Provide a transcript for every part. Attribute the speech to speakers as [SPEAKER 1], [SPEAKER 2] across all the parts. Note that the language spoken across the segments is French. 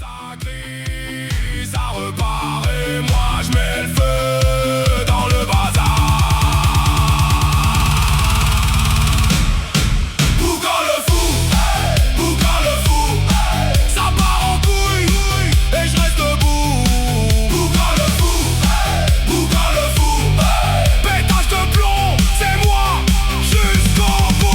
[SPEAKER 1] Ça crie, ça repart et moi je mets le feu dans le bazar. Boucan le fou, ça part en couille et je reste debout. Boucan le fou, pétage de plomb, c'est moi jusqu'au bout.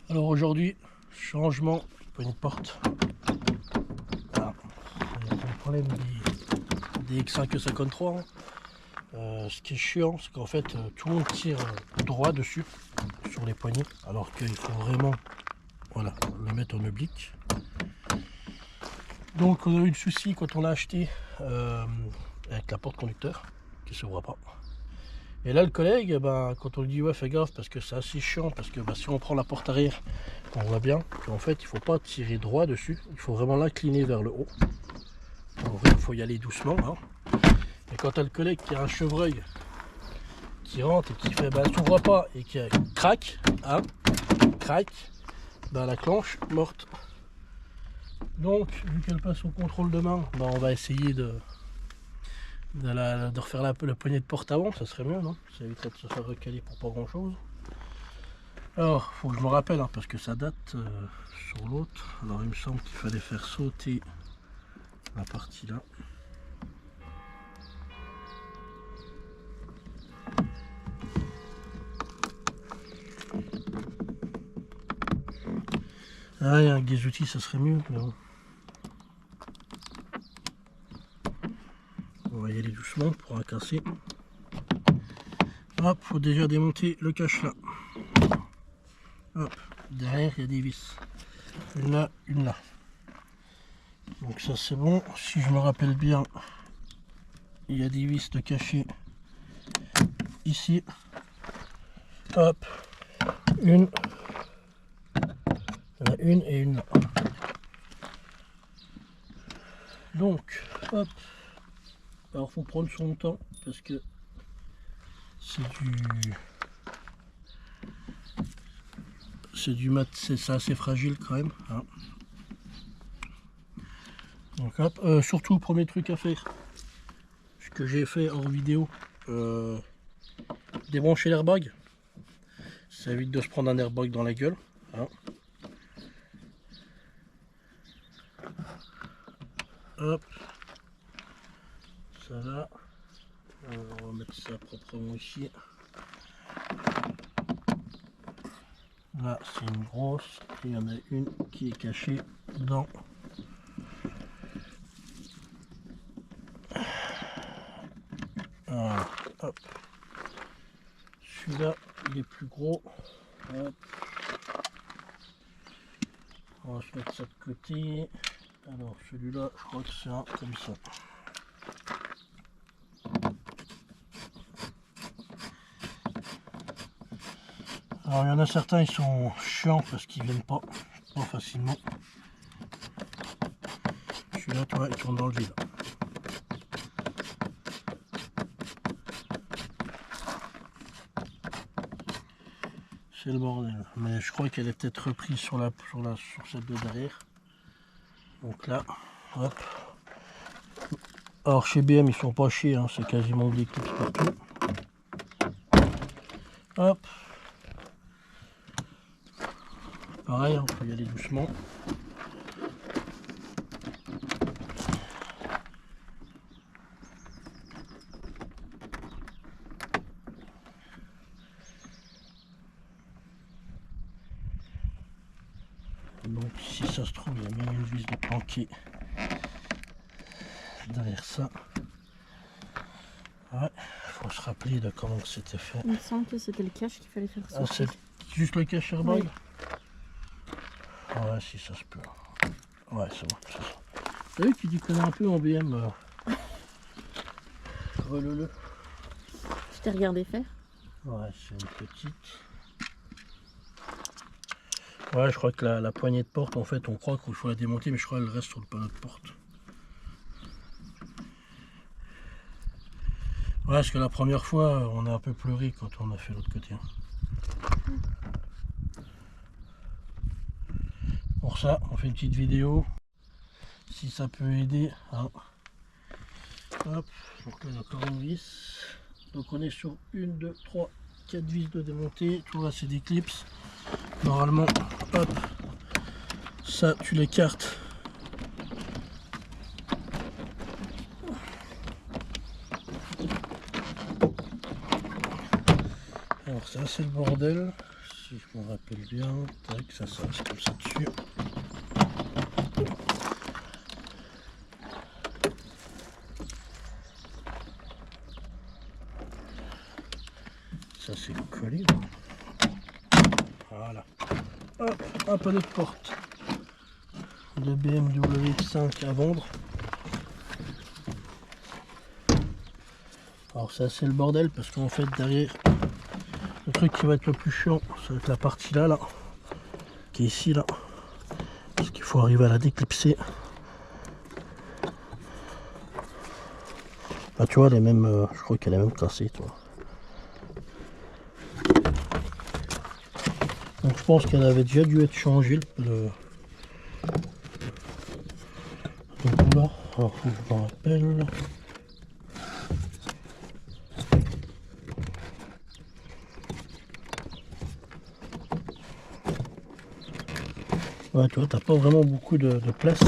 [SPEAKER 2] Alors aujourd'hui, changement, poignée de porte. Voilà. C'est le problème des X5-53. Ce qui est chiant, c'est qu'en fait tout le monde tire droit dessus, sur les poignées, alors qu'il faut vraiment voilà, le mettre en oblique. Donc on a eu le souci quand on l'a acheté avec la porte conducteur qui ne s'ouvre pas. Et là le collègue, quand on lui dit ouais fais gaffe parce que c'est assez chiant, parce que si on prend la porte arrière, on voit bien qu'en fait il ne faut pas tirer droit dessus, il faut vraiment l'incliner vers le haut. Il faut y aller doucement. Hein. Et quand tu as le collègue qui a un chevreuil qui rentre et qui fait s'ouvre pas et qui craque, hein, la clenche morte. Donc vu qu'elle passe au contrôle de main, on va essayer de refaire le poignet de porte avant, ça serait mieux, non? Ça éviterait de se faire recaler pour pas grand chose. Alors, faut que je me rappelle, hein, parce que ça date sur l'autre. Alors, il me semble qu'il fallait faire sauter la partie là. Ah, avec des outils, ça serait mieux, mais bon. On va y aller doucement pour la casser. Hop, faut déjà démonter le cache là. Hop, derrière il y a des vis. Une là, une là. Donc ça c'est bon. Si je me rappelle bien, il y a des vis de cachet ici. Hop, une. Il y en a une et une là. Donc, hop. Alors faut prendre son temps parce que c'est du mat, c'est assez fragile quand même. Hein. Donc hop, surtout premier truc à faire, ce que j'ai fait hors vidéo, débrancher l'airbag. Ça évite de se prendre un airbag dans la gueule. Hein. Hop, ça va. On va mettre ça proprement ici. Là c'est une grosse et il y en a une qui est cachée dedans. Voilà, hop. Celui-là il est plus gros. Hop. On va se mettre ça de côté. Alors celui-là je crois que c'est un comme ça. Alors il y en a certains, ils sont chiants parce qu'ils viennent pas facilement. Celui-là, tu vois, il tourne dans le vide. C'est le bordel. Mais je crois qu'elle est peut-être reprise sur celle de derrière. Donc là, hop. Alors chez BM, ils sont pas chiés, hein, c'est quasiment des clips partout. Hop. Pareil, on peut y aller doucement. Donc si ça se trouve, il y a même une vis de planqué derrière ça. Ouais, faut se rappeler de comment c'était fait.
[SPEAKER 3] Il me semble que c'était le cache qu'il fallait faire ça.
[SPEAKER 2] Ah, c'est juste le cache airbag?
[SPEAKER 3] Oui.
[SPEAKER 2] Ouais, si ça se peut. Ouais, c'est bon. T'as vu, tu t'y connais un peu en BM. Relele.
[SPEAKER 3] Je t'ai regardé faire.
[SPEAKER 2] Ouais, c'est une petite. Ouais, je crois que la poignée de porte, en fait, on croit qu'il faut la démonter, mais je crois qu'elle reste sur le panneau de porte. Ouais, parce que la première fois, on a un peu pleuré quand on a fait l'autre côté. Hein. Pour ça, on fait une petite vidéo. Si ça peut aider. Hein. Hop, donc là, il y a encore une vis. Donc on est sur 1, 2, 3, 4 vis de démonter. Tout là, c'est des clips. Normalement, hop, ça, tu l'écartes. Alors ça, c'est le bordel. Si je me rappelle bien, tac, ça c'est comme ça dessus. Ça c'est collé. Voilà. Hop, un panneau de porte de BMW X5 à vendre. Alors ça c'est le bordel parce qu'en fait derrière le truc qui va être le plus chiant, ça va être la partie là, qui est ici là. Parce qu'il faut arriver à la déclipser. Bah tu vois, elle est même, je crois qu'elle est même cassée, tu vois. Donc je pense qu'elle avait déjà dû être changée le bout là. Alors faut que je me rappelle. Ouais, tu vois, t'as pas vraiment beaucoup de place.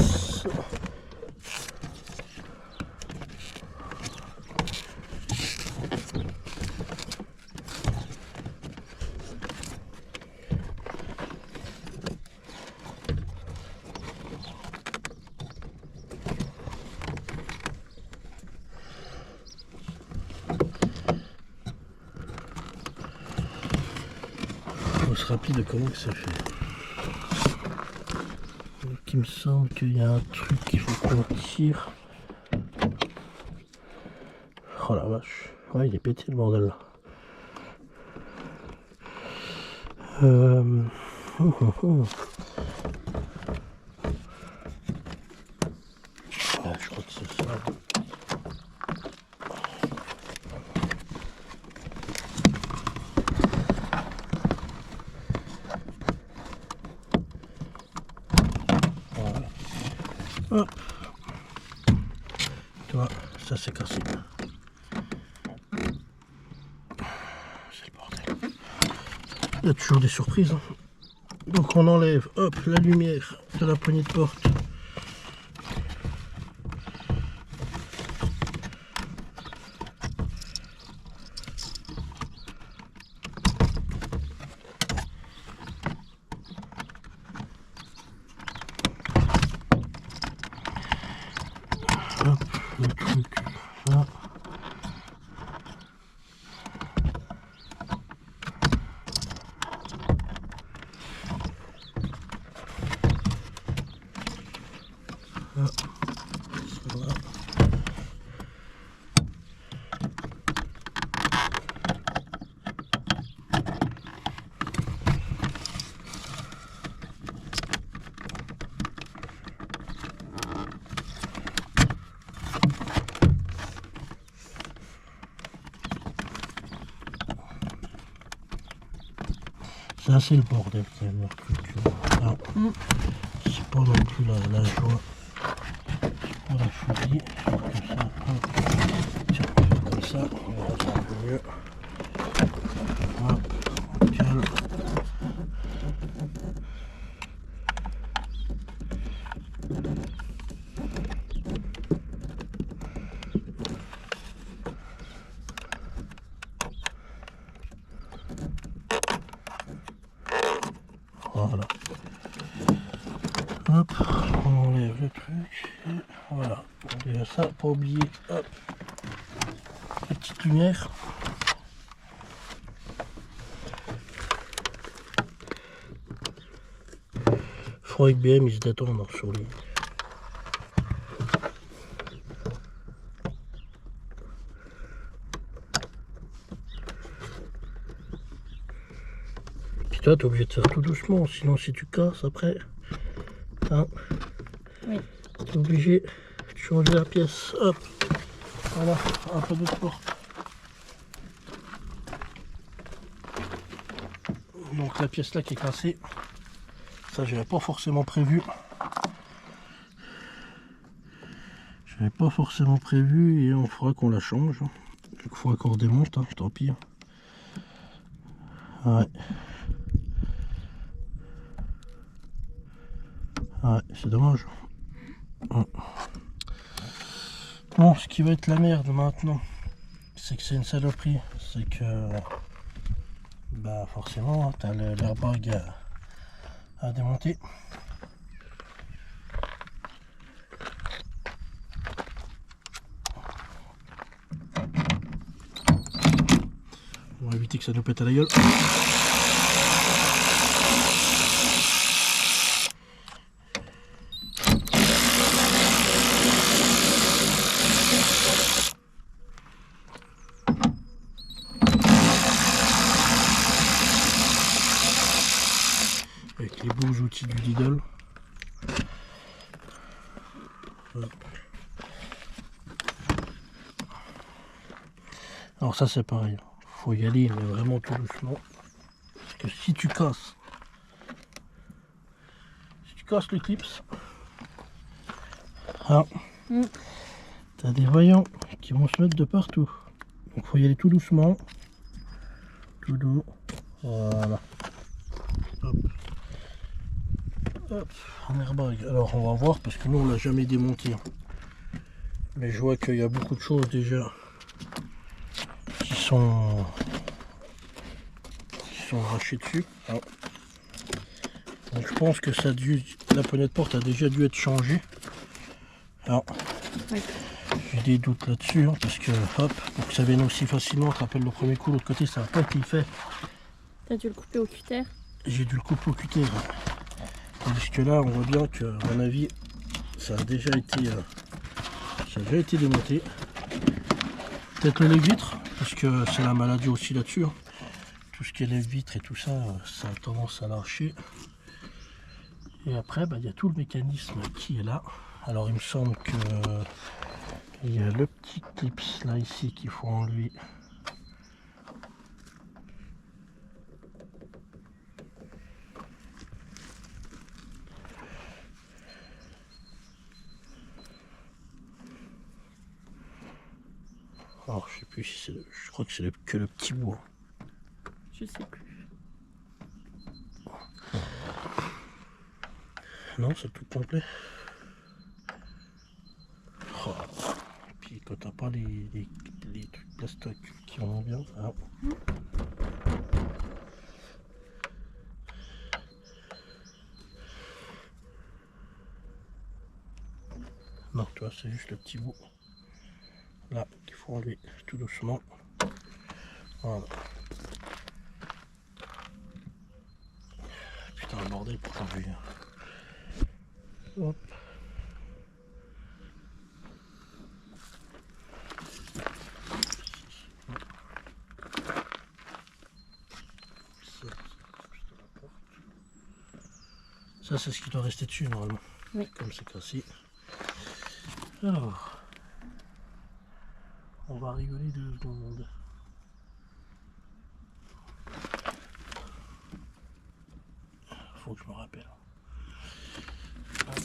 [SPEAKER 2] Faut se rappeler de comment que ça fait. Il me semble qu'il y a un truc qu'il faut qu'on tire. Oh la vache. Ouais, il est pété le bordel là. Ah, je crois que c'est ça. Voilà. Hop. Tu vois, ça c'est cassé. C'est le bordel. Il y a toujours des surprises. Hein. Donc on enlève, hop, la lumière de la poignée de porte. Hop, le truc là. Voilà. Ça c'est le bordel quand même, leur culture. Ah, c'est pas non plus la joie. C'est pas la folie. Comme ça, tiens, comme ça, on verra ça un peu mieux. Hop, on cale. Voilà. Hop, on enlève le truc. Et voilà. Déjà ça, pas oublier. Hop, la petite lumière. Faut avec BM, ils se détendent sur lui. Puis toi, t'es obligé de faire tout doucement, sinon si tu casses après, hein,
[SPEAKER 3] Oui.
[SPEAKER 2] t'es obligé de changer la pièce. Hop, voilà, un peu de porte. Donc la pièce là qui est cassée, ça j'avais pas forcément prévu. J'avais pas forcément prévu et on fera qu'on la change. Il faudra qu'on redémonte, hein, tant pis. Ouais. Ouais, c'est dommage. Bon, ce qui va être la merde maintenant, c'est que c'est une saloperie. C'est que, bah forcément, hein, t'as l'airbag à démonter. On va éviter que ça nous pète à la gueule. Avec les beaux outils du Lidl. Alors ça c'est pareil, faut y aller mais vraiment tout doucement. Parce que si tu casses le clips, ah, t'as des voyants qui vont se mettre de partout. Donc faut y aller tout doucement. Tout doux. Voilà. Hop. Hop, un airbag. Alors on va voir parce que nous on l'a jamais démonté. Mais je vois qu'il y a beaucoup de choses déjà qui sont arrachées dessus. Ah. Donc je pense que ça a dû, la poignée de porte a déjà dû être changée. Alors, oui. J'ai des doutes là-dessus hein, parce que hop, pour que ça vienne aussi facilement, tu te rappelles le premier coup, l'autre côté ça n'a pas été fait.
[SPEAKER 3] T'as dû le couper au cutter?
[SPEAKER 2] J'ai dû le couper au cutter. Tandis que là on voit bien que à mon avis ça a déjà été démonté. Peut-être les vitres, parce que c'est la maladie aussi là-dessus. Hein. Tout ce qui est les vitres et tout ça, ça a tendance à lâcher. Et après, bah, y a tout le mécanisme qui est là. Alors il me semble que il y a le petit clips là ici qu'il faut enlever. Alors je sais plus si c'est, je crois que c'est que le petit bout.
[SPEAKER 3] Je sais plus.
[SPEAKER 2] Non, c'est tout complet. Oh. Puis quand t'as pas les trucs plastoc qui vont bien. Ah. Non, tu vois, c'est juste le petit bout. Là, qu'il faut enlever tout doucement. Voilà. Putain, le bordel pour t'enlever. Hop. Ça, c'est ce qui doit rester dessus normalement.
[SPEAKER 3] Oui.
[SPEAKER 2] Comme c'est cassé. Alors, on va rigoler 2 secondes. Faut que je me rappelle. Hop.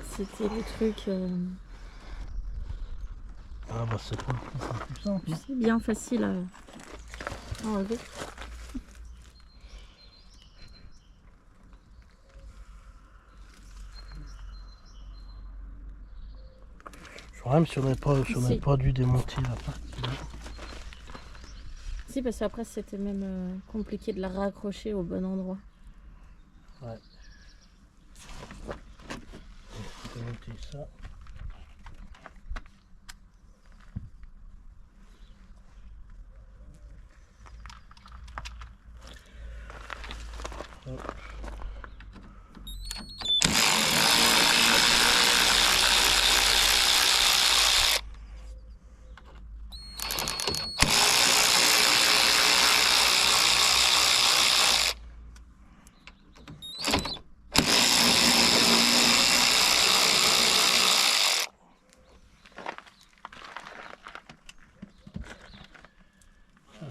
[SPEAKER 3] C'était le truc.
[SPEAKER 2] Ah bah c'est pas le plus simple.
[SPEAKER 3] C'est bien facile à enlever.
[SPEAKER 2] Je crois même si on n'avait pas dû démonter la partie là.
[SPEAKER 3] Si, parce qu'après c'était même compliqué de la raccrocher au bon endroit.
[SPEAKER 2] Ouais. On va démonter ça. Hop.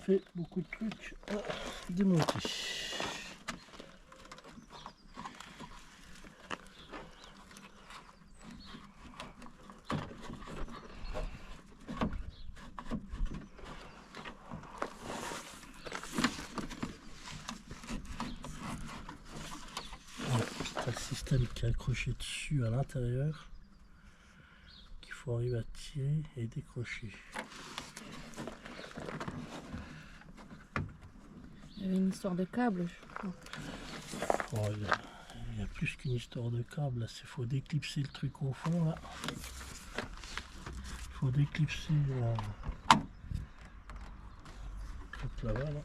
[SPEAKER 2] fait beaucoup de trucs à démonter. Le système qui est accroché dessus à l'intérieur qu'il faut arriver à tirer et décrocher.
[SPEAKER 3] Il y avait une histoire de câble, je crois.
[SPEAKER 2] Oh, il y a plus qu'une histoire de câble, il faut déclipser le truc au fond là. Il faut déclipser le truc là-bas là.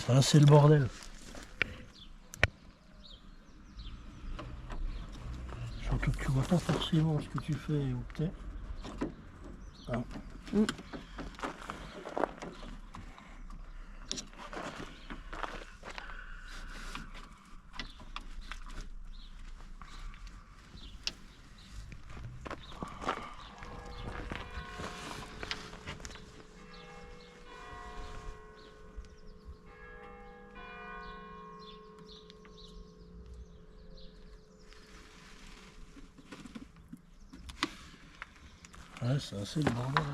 [SPEAKER 2] Ça c'est le bordel. Surtout que tu vois pas forcément ce que tu fais ou que t'es. Ah. Ouais, c'est assez le bordel.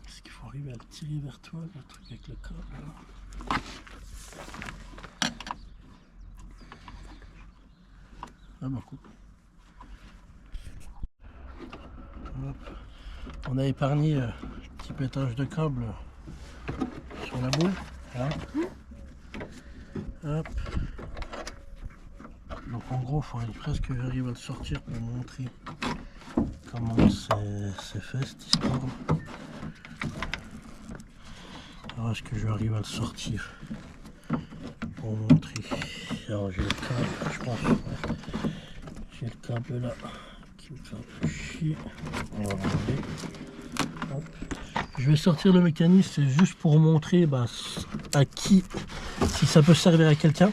[SPEAKER 2] Est-ce qu'il faut arriver à le tirer vers toi, le truc avec le câble là? Ah bah cool. Hop. On a épargné le petit pétage de câble sur la boule. Là. Hop. Donc en gros, il faudrait presque arriver à le sortir pour montrer comment c'est fait cette histoire. Alors est-ce que je vais arriver à le sortir pour montrer? Alors j'ai le câble, je pense. Ouais. J'ai le câble là qui me fait un peu chier. On va l'enlever. Hop. Je vais sortir le mécanisme, c'est juste pour montrer à qui, si ça peut servir à quelqu'un.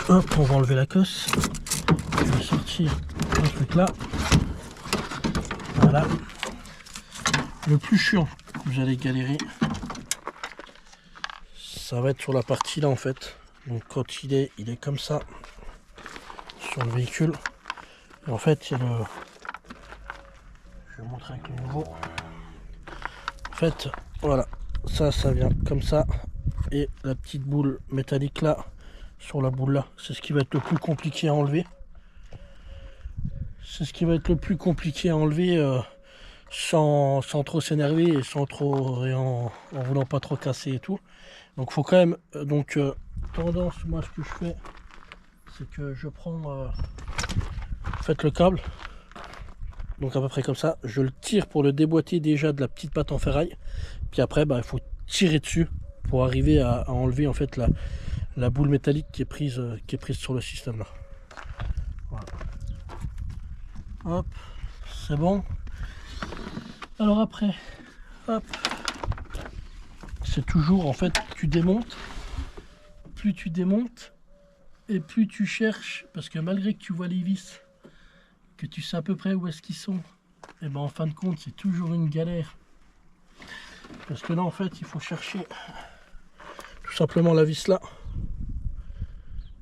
[SPEAKER 2] Hop, on va enlever la cosse. Je vais sortir le truc là. Voilà. Le plus chiant, vous allez galérer, ça va être sur la partie là en fait. Donc quand il est comme ça sur le véhicule. Et en fait, il y a le... Je vais montrer avec le nouveau. En fait, voilà, ça vient comme ça. Et la petite boule métallique là, sur la boule là, c'est ce qui va être le plus compliqué à enlever. C'est ce qui va être le plus compliqué à enlever sans trop s'énerver et sans trop en voulant pas trop casser et tout. Donc faut quand même tendance, moi ce que je fais, c'est que je prends en fait le câble, donc à peu près comme ça, je le tire pour le déboîter déjà de la petite patte en ferraille, puis après il faut tirer dessus pour arriver à enlever en fait la boule métallique qui est prise sur le système là. Voilà. Hop, c'est bon. Alors après, hop, c'est toujours en fait, tu démontes, plus tu démontes et plus tu cherches, parce que malgré que tu vois les vis, que tu sais à peu près où est-ce qu'ils sont, et ben en fin de compte c'est toujours une galère, parce que là en fait il faut chercher tout simplement la vis là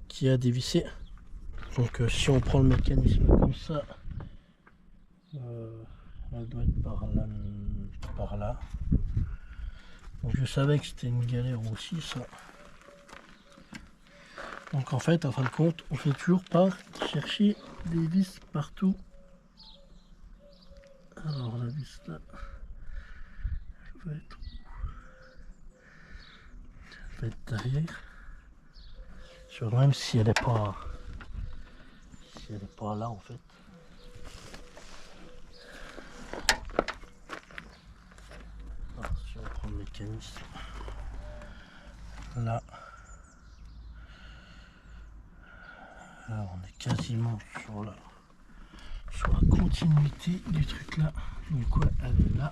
[SPEAKER 2] qui a dévissé. Donc si on prend le mécanisme comme ça, elle doit être par là. Donc je savais que c'était une galère aussi ça. Donc en fait, en fin de compte, on fait toujours par chercher des vis partout. Alors la vis là, elle va être derrière. Même si elle n'est pas si elle n'est pas là en fait. Alors, si on prend le mécanisme là, là on est quasiment sur la continuité du truc là. Du coup elle est là.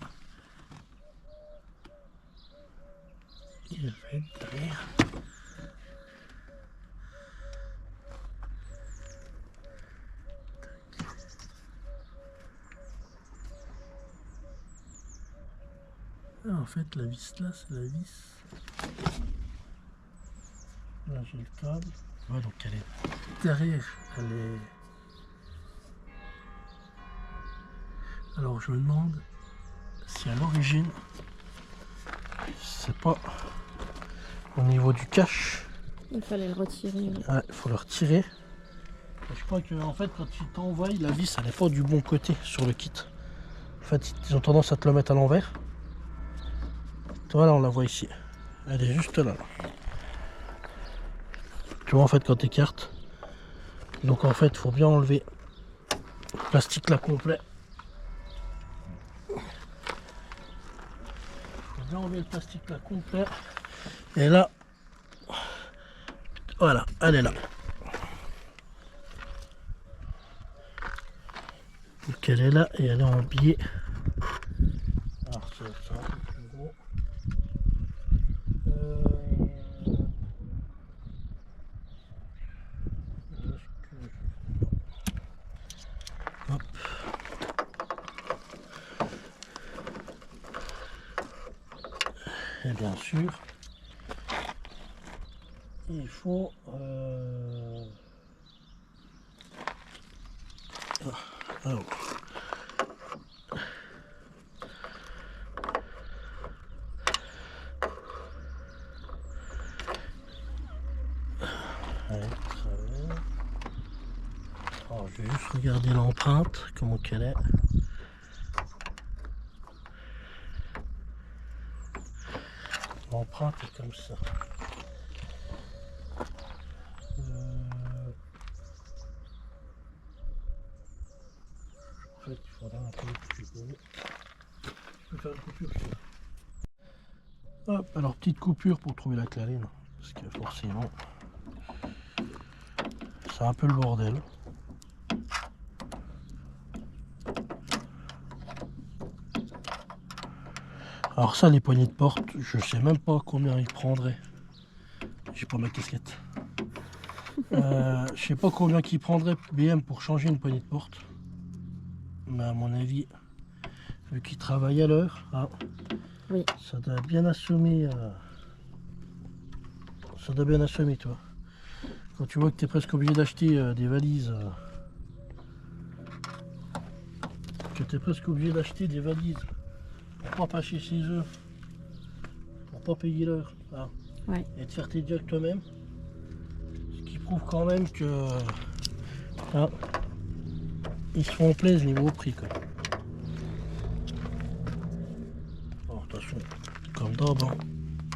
[SPEAKER 2] Et elle va être derrière. Ah, en fait la vis là c'est la vis. Là j'ai le câble. Ouais, donc elle est derrière. Elle est. Alors je me demande si à l'origine c'est pas au niveau du cache.
[SPEAKER 3] Il fallait le retirer.
[SPEAKER 2] Ouais, il faut le retirer. Et je crois que en fait quand ils t'envoient la vis elle n'est pas du bon côté sur le kit. En fait ils ont tendance à te le mettre à l'envers. Voilà, on la voit ici. Elle est juste là. Tu vois en fait quand tu écartes. Donc en fait il faut bien enlever le plastique là complet. Enlever le plastique là complet et là voilà elle est là, donc elle est là et elle est en biais. Alors c'est un peu plus gros. Hop. Et bien sûr il faut alors. Allez, alors, je vais juste regarder l'empreinte, comment qu'elle est. L'empreinte est comme ça. En fait, il faudra un peu plus gros. Je vais faire une coupure. Hop, alors petite coupure pour trouver la clarine. Parce que forcément, c'est un peu le bordel. Alors ça, les poignées de porte, je sais même pas combien ils prendraient. J'ai pas ma casquette. Je sais pas combien qu'ils prendraient BM pour changer une poignée de porte. Mais à mon avis, vu qu'ils travaillent à l'heure,
[SPEAKER 3] Oui.
[SPEAKER 2] ça doit bien assommer. Ça doit bien assommer, toi. Quand tu vois que tu es presque obligé d'acheter des valises. Que tu es presque obligé d'acheter des valises pour pas passer chez eux, pour pas payer l'heure.
[SPEAKER 3] Ouais.
[SPEAKER 2] Et de faire tes dialogues toi-même. Ce qui prouve quand même que ils se font plaisir niveau prix quoi. Alors, de toute façon, comme d'hab,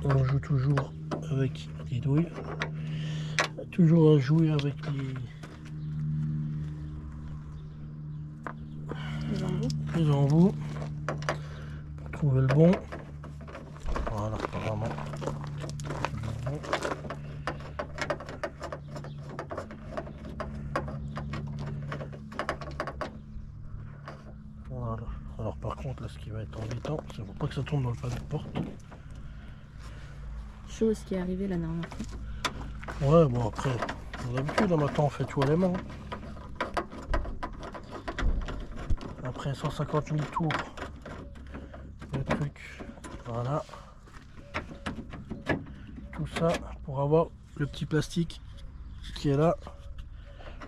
[SPEAKER 2] on joue toujours avec les douilles. Toujours à jouer avec les embouts pour trouver le bon. Voilà, apparemment. Voilà. Alors par contre là ce qui va être embêtant, c'est pour pas que ça tombe dans le panneau de porte.
[SPEAKER 3] Chose qui est arrivée la dernière fois.
[SPEAKER 2] Ouais bon après, d'habitude maintenant on fait tout à la main. Après 150 000 tours, le truc, voilà. Tout ça pour avoir le petit plastique qui est là.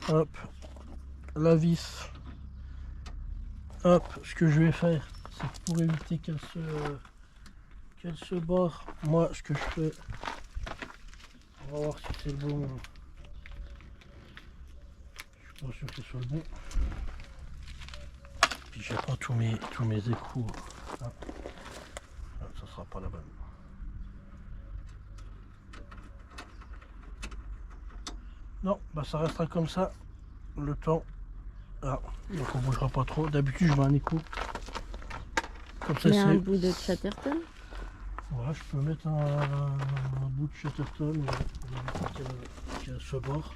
[SPEAKER 2] Hop, la vis. Hop, ce que je vais faire, c'est que pour éviter qu'elle se barre, moi ce que je fais, on va voir si c'est le bon. Je suis pas sûr que ce soit le bon. Puis j'ai pas tous mes écrous. Hop. Ça sera pas la bonne. Non, bah ça restera comme ça. le temps. Ah, donc on bougera pas trop. D'habitude je mets un écho. Comme ça
[SPEAKER 3] Mais un
[SPEAKER 2] c'est.
[SPEAKER 3] bout de Chatterton.
[SPEAKER 2] Voilà, je peux mettre un bout de Chatterton qui a ce bord.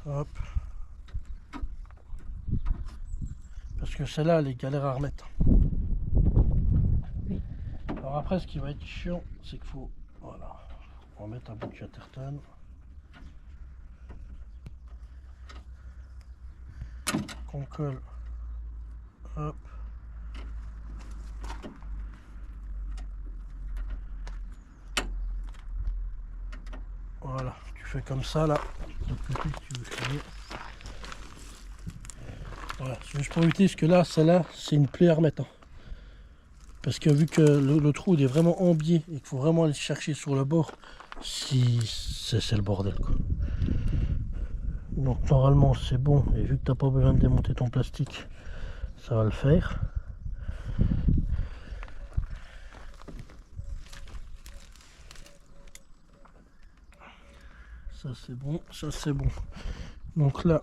[SPEAKER 2] Hop. Parce que celle-là, elle est galère à remettre.
[SPEAKER 3] Oui.
[SPEAKER 2] Alors après, ce qui va être chiant, c'est qu'il faut, voilà, on va mettre un bout de Chatterton. Qu'on colle. Hop. Voilà, tu fais comme ça là. De l'autre côté, si tu veux finir. Voilà, c'est juste pour éviter, parce que là, celle-là, c'est une plaie à remettre. Hein. Parce que vu que le trou il est vraiment en biais et qu'il faut vraiment aller chercher sur le bord, si c'est le bordel quoi. Donc normalement c'est bon, et vu que tu n'as pas besoin de démonter ton plastique, ça va le faire. Ça c'est bon, ça c'est bon. Donc là,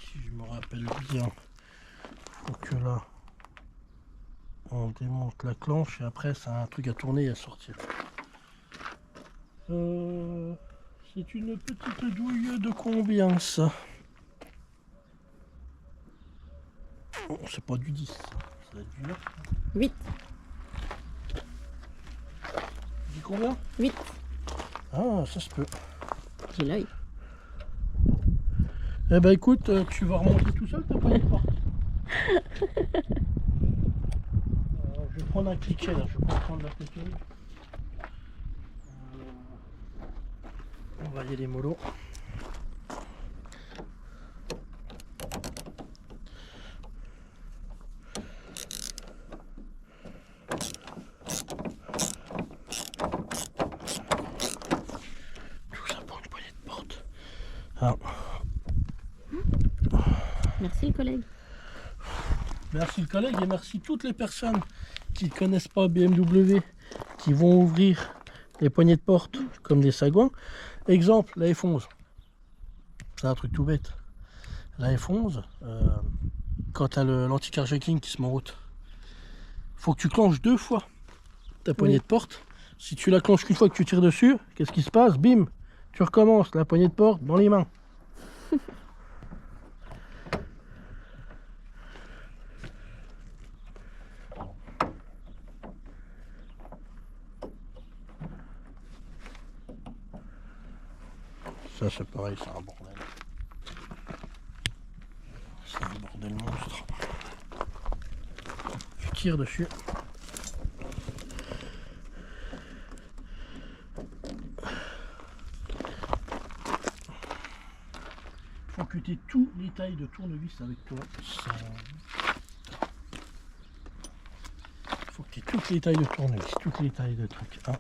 [SPEAKER 2] si je me rappelle bien, faut que là, on démonte la clenche et après c'est un truc à tourner et à sortir. C'est une petite douille de combien ça? Oh, c'est pas du 10, ça va être du 9.
[SPEAKER 3] 8.
[SPEAKER 2] Dis combien?
[SPEAKER 3] 8.
[SPEAKER 2] Ah, ça se peut.
[SPEAKER 3] J'ai l'œil.
[SPEAKER 2] Eh ben écoute, tu vas remonter tout seul, t'as pas de porte. Je vais prendre un cliquet là, je vais pas prendre la pétole. On va y aller mollo. Tout ça pour une poignée de porte. Ah.
[SPEAKER 3] Merci, collègue.
[SPEAKER 2] Merci le collègue et merci toutes les personnes qui ne connaissent pas BMW, qui vont ouvrir les poignées de porte comme des sagouins. Exemple, la F11. C'est un truc tout bête. La F11, quand tu as l'anti-carjacking qui se met en route, faut que tu clenches 2 fois ta poignée de porte. Si tu la clenches qu'une fois que tu tires dessus, qu'est-ce qui se passe? Bim, tu recommences la poignée de porte dans les mains. Ça c'est pareil, c'est un bordel. C'est un bordel monstre. Je tire dessus. Faut que tu aies tous les tailles de tournevis avec toi. Faut que tu aies toutes les tailles de tournevis, toutes les tailles de trucs. Hein.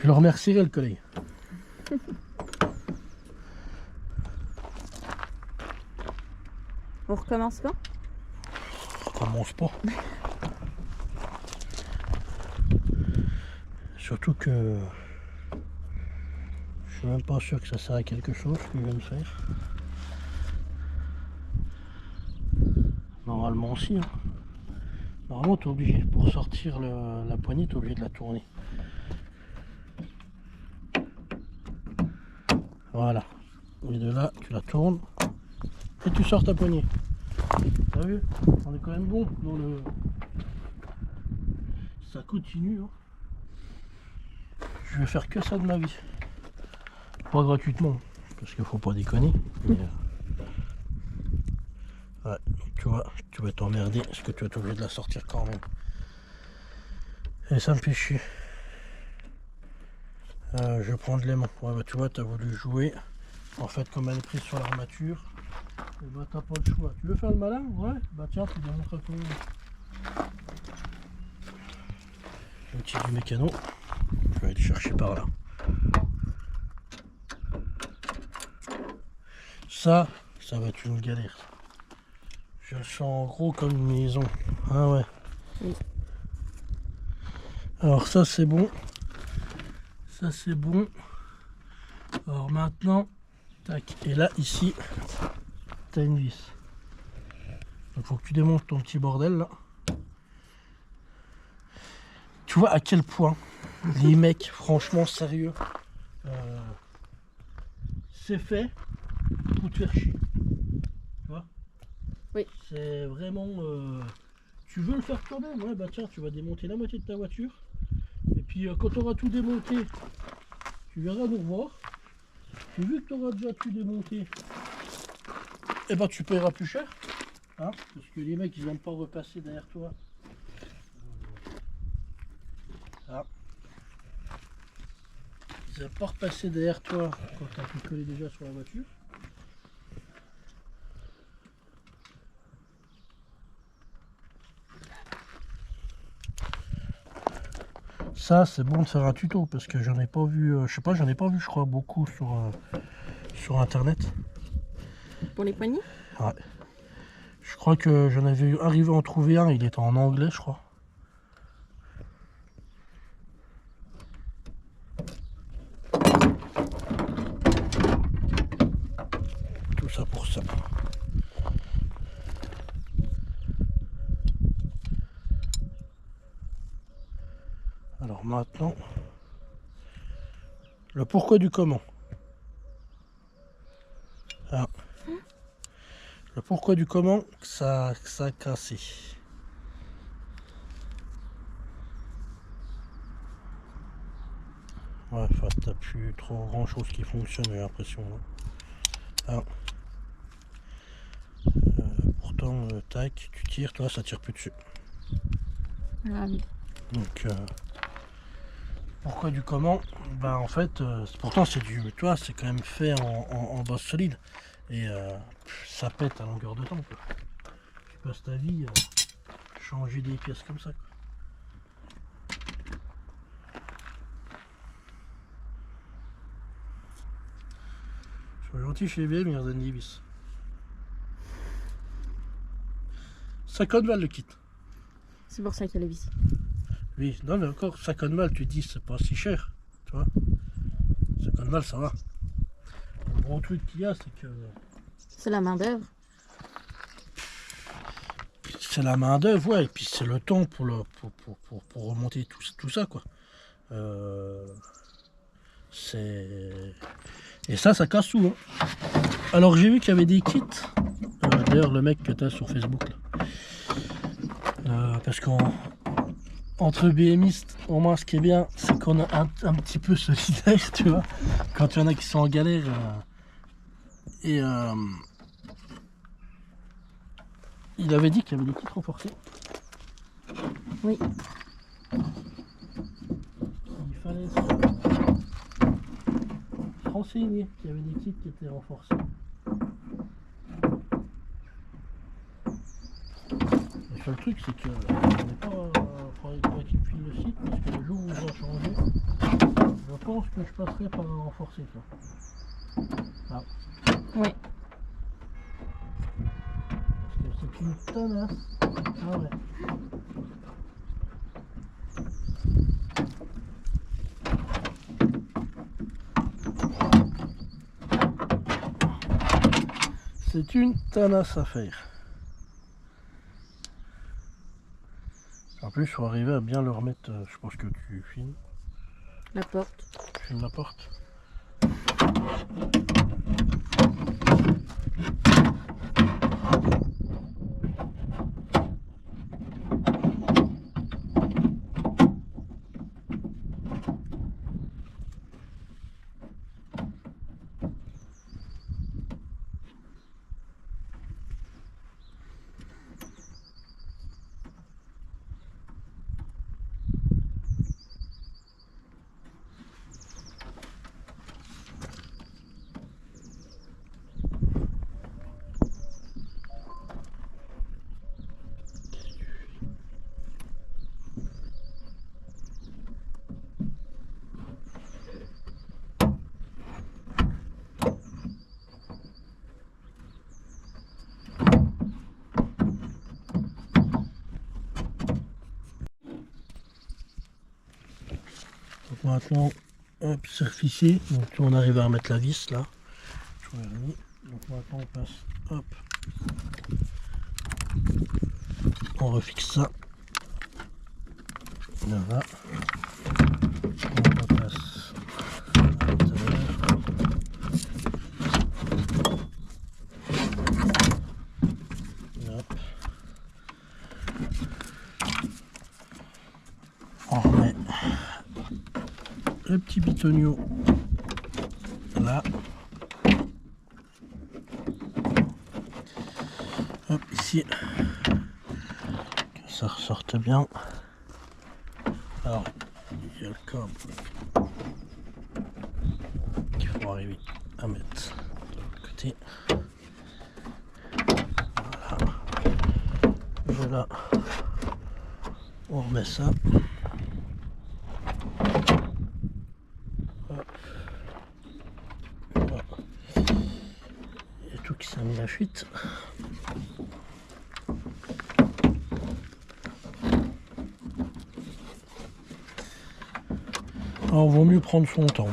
[SPEAKER 2] Je le remercierai le collègue.
[SPEAKER 3] On recommence quand?
[SPEAKER 2] On recommence pas. Surtout que je suis même pas sûr que ça sert à quelque chose ce que je viens de faire. Normalement aussi. Hein. Normalement tu es obligé. Pour sortir la poignée, tu es obligé de la tourner. Voilà. Et de là, tu la tournes et tu sors ta poignée. T'as vu? On est quand même bon dans le... Ça continue. Hein. Je vais faire que ça de ma vie. Pas gratuitement, parce qu'il faut pas déconner. Mais, ouais, tu vois, tu vas t'emmerder parce que tu vas être obligé de la sortir quand même. Et ça me fait chier. Je vais prendre les mains. Ouais, bah, tu vois, tu as voulu jouer. En fait, comme elle est prise sur l'armature, et bah, t'as pas le choix. Tu veux faire le malin? Ouais, bah tiens, tu démontres à tout le monde. L'outil du mécano. Je vais aller le chercher par là. Ça va être une galère. Je le sens gros comme une maison. Ah ouais.
[SPEAKER 3] Oui.
[SPEAKER 2] Alors ça c'est bon. Ça c'est bon. Alors maintenant, tac. Et là ici, t'as une vis. Donc faut que tu démontes ton petit bordel là. Tu vois à quel point les mecs, franchement sérieux, c'est fait pour te faire chier. Tu vois?
[SPEAKER 3] Oui.
[SPEAKER 2] C'est vraiment. Tu veux le faire toi-même? Ouais, bah tiens, tu vas démonter la moitié de ta voiture. Et puis quand tu auras tout démonté, tu viendras nous revoir. Et vu que tu auras déjà tout démonté, et ben tu paieras plus cher. Hein, parce que les mecs ils n'aiment pas repasser derrière toi. Ah. Ils n'aiment pas repasser derrière toi quand tu as picolé déjà sur la voiture. Ça c'est bon de faire un tuto parce que j'en ai pas vu, je sais pas, j'en ai pas vu je crois beaucoup sur internet.
[SPEAKER 3] Pour les poignées?
[SPEAKER 2] Ouais. Je crois que j'en avais arrivé à en trouver un, il était en anglais je crois. Tout ça pour ça. Alors maintenant, le pourquoi du comment. Alors, le pourquoi du comment que ça a cassé. Ouais, enfin, t'as plus trop grand chose qui fonctionne, j'ai l'impression. Alors, pourtant, tac, tu tires, toi, ça tire plus dessus.
[SPEAKER 3] Ah oui.
[SPEAKER 2] Donc, pourquoi du comment? Ben en fait, pourtant c'est du, toi, c'est quand même fait en bosse solide et ça pète à longueur de temps. Quoi. Tu passes ta vie à changer des pièces comme ça. Quoi. Sois gentil chez IBM, ils redonnent des vis. 50 balles le kit.
[SPEAKER 3] C'est pour ça qu'il y a les vis.
[SPEAKER 2] Oui, non mais encore 50 balles, tu dis c'est pas si cher, tu vois. 50 balles ça va. Le gros truc qu'il y a c'est que
[SPEAKER 3] C'est la main d'œuvre.
[SPEAKER 2] c'est la main d'œuvre, ouais, et puis c'est le temps pour remonter tout ça quoi. C'est et ça casse tout. Hein. Alors j'ai vu qu'il y avait des kits. D'ailleurs le mec que tu as sur Facebook là. Parce qu'entre BMistes, au moins ce qui est bien, c'est qu'on a un petit peu solidaire, tu vois. Quand il y en a qui sont en galère. Il avait dit qu'il y avait des kits renforcés.
[SPEAKER 3] Oui.
[SPEAKER 2] Il fallait se renseigner qu'il y avait des kits qui étaient renforcés. Le seul truc c'est que je n'ai pas qu'il me file le site parce que le jour où je vais changer, je pense que je passerai par un renforcé. Ah.
[SPEAKER 3] Oui.
[SPEAKER 2] Parce que c'est une tenace. Ah ouais. C'est une tenace à faire. En plus, il faut arriver à bien le remettre. Je pense que tu filmes.
[SPEAKER 3] La porte.
[SPEAKER 2] Tu filmes la porte. Donc maintenant, hop, c'est refixé. Donc on arrive à remettre la vis là. Donc maintenant on passe, hop, on refixe ça. Voilà. On repasse à l'intérieur. Hop. On remet le petit bitonio là. Hop, ici, que ça ressorte bien. Alors, il y a le câble qu'il faut arriver à mettre de l'autre côté. Voilà. Là, on remet ça. Hop. Voilà. Il y a tout qui s'est mis à la fuite. Alors, vaut mieux prendre son temps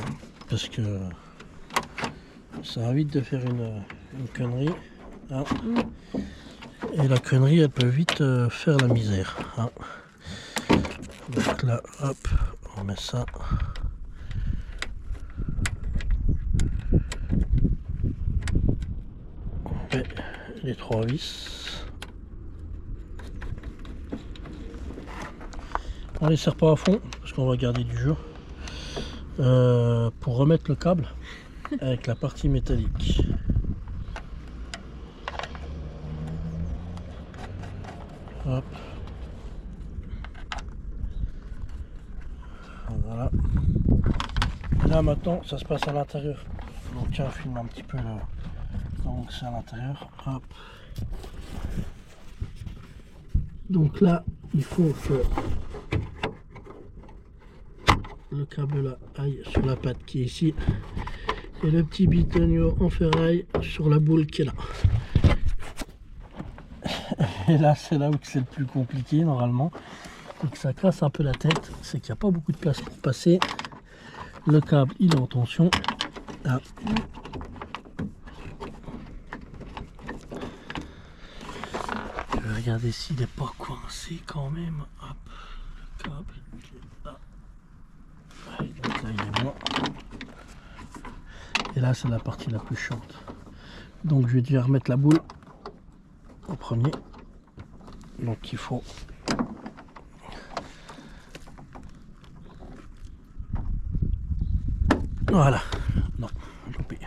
[SPEAKER 2] parce que ça va vite de faire une connerie. Hein. Et la connerie, elle peut vite faire la misère. Hein. Donc là, hop, on met ça. On met les 3 vis. On les serre pas à fond parce qu'on va garder du jeu. Pour remettre le câble avec la partie métallique. Hop. Voilà. Et là maintenant ça se passe à l'intérieur. Donc tiens, filme un petit peu là. Donc c'est à l'intérieur. Hop. Donc là il faut que le câble là aille sur la patte qui est ici et le petit bitonio en ferraille sur la boule qui est là. Et là c'est là où c'est le plus compliqué normalement et que ça casse un peu la tête, c'est qu'il n'y a pas beaucoup de place pour passer. Le câble il est en tension là. Je vais regarder s'il n'est pas coincé quand même. Hop, le câble qui est là. Donc là il est bon. Et là c'est la partie la plus chiante. Donc je vais déjà remettre la boule au premier. Donc il faut voilà. Non, loupé.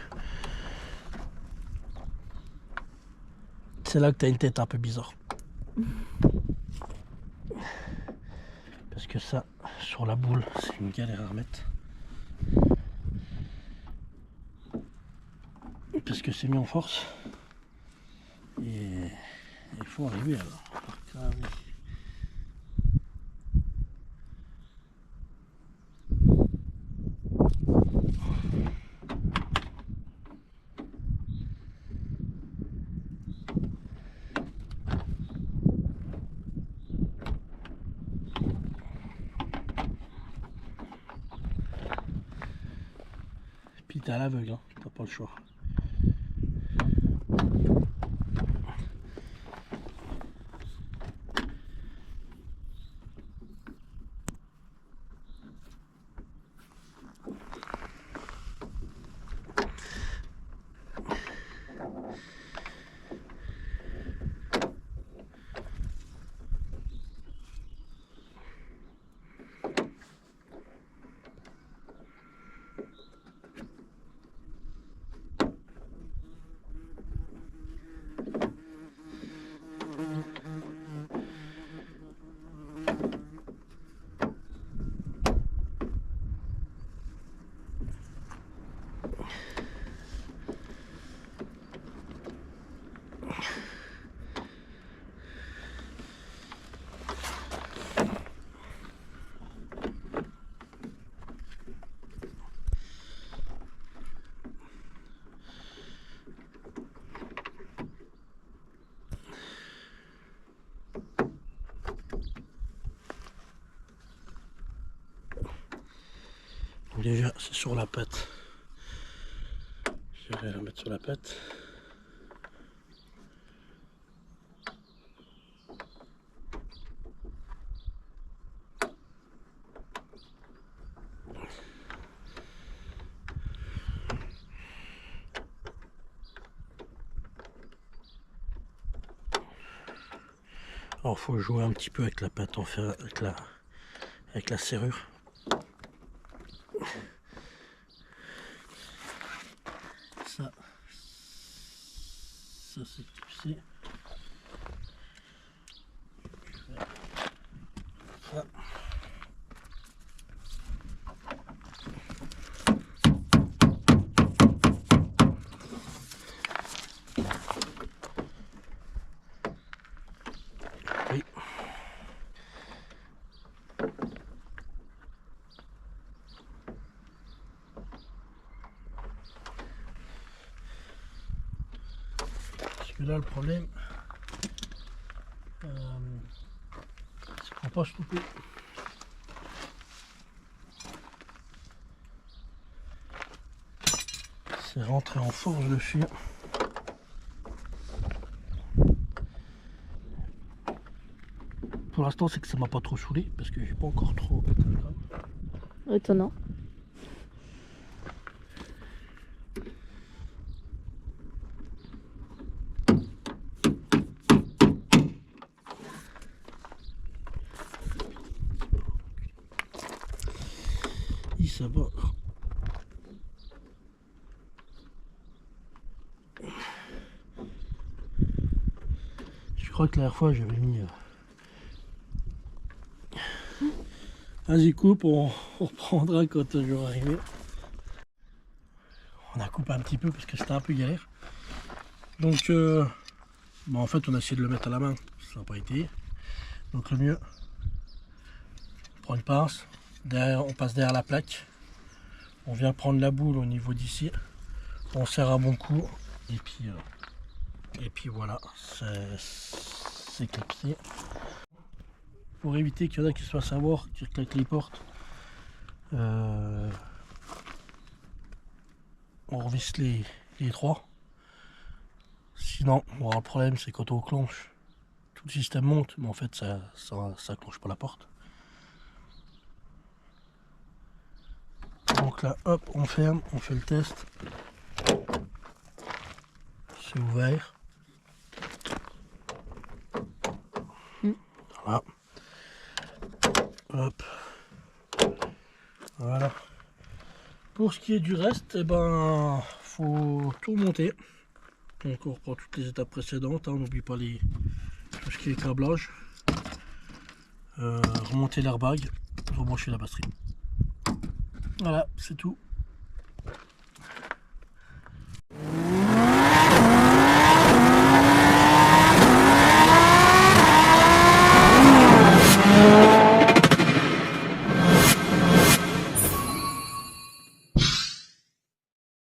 [SPEAKER 2] C'est là que tu as une tête un peu bizarre. Parce que ça, sur la boule, c'est une galère à remettre. Parce que c'est mis en force. Et il faut arriver alors. Puis t'es à l'aveugle, hein. T'as pas le choix. Donc déjà c'est sur la patte. Je vais la mettre sur la patte. Alors faut jouer un petit peu avec la pâte en fer, avec la serrure. Ça c'est ici. Ça. Oui. Parce que là le problème c'est qu'on passe tout peu. C'est rentré en force dessus. Pour l'instant c'est que ça m'a pas trop saoulé parce que j'ai pas encore trop.
[SPEAKER 3] Étonnant.
[SPEAKER 2] Ça va. Je crois que la dernière fois j'avais mis vas-y coupe, on reprendra quand je vais arriver. On a coupé un petit peu parce que c'était un peu galère. Donc en fait on a essayé de le mettre à la main, ça n'a pas été. Donc le mieux, on prend une pince, derrière, on passe derrière la plaque, on vient prendre la boule au niveau d'ici, on serre un bon coup et puis voilà, c'est clipsé. Pour éviter qu'il y en a qui se fassent avoir, qui claquent les portes, on revisse les trois. Sinon, on aura le problème, c'est quand on clenche, tout le système monte, mais en fait ça clenche pas la porte. Donc là, hop, on ferme, on fait le test. C'est ouvert. Voilà. Hop. Voilà. Pour ce qui est du reste, eh ben, faut tout monter. Donc on reprend toutes les étapes précédentes, hein, on n'oublie pas tout ce qui est câblage. Remonter l'airbag, rebrancher la batterie. Voilà, c'est tout.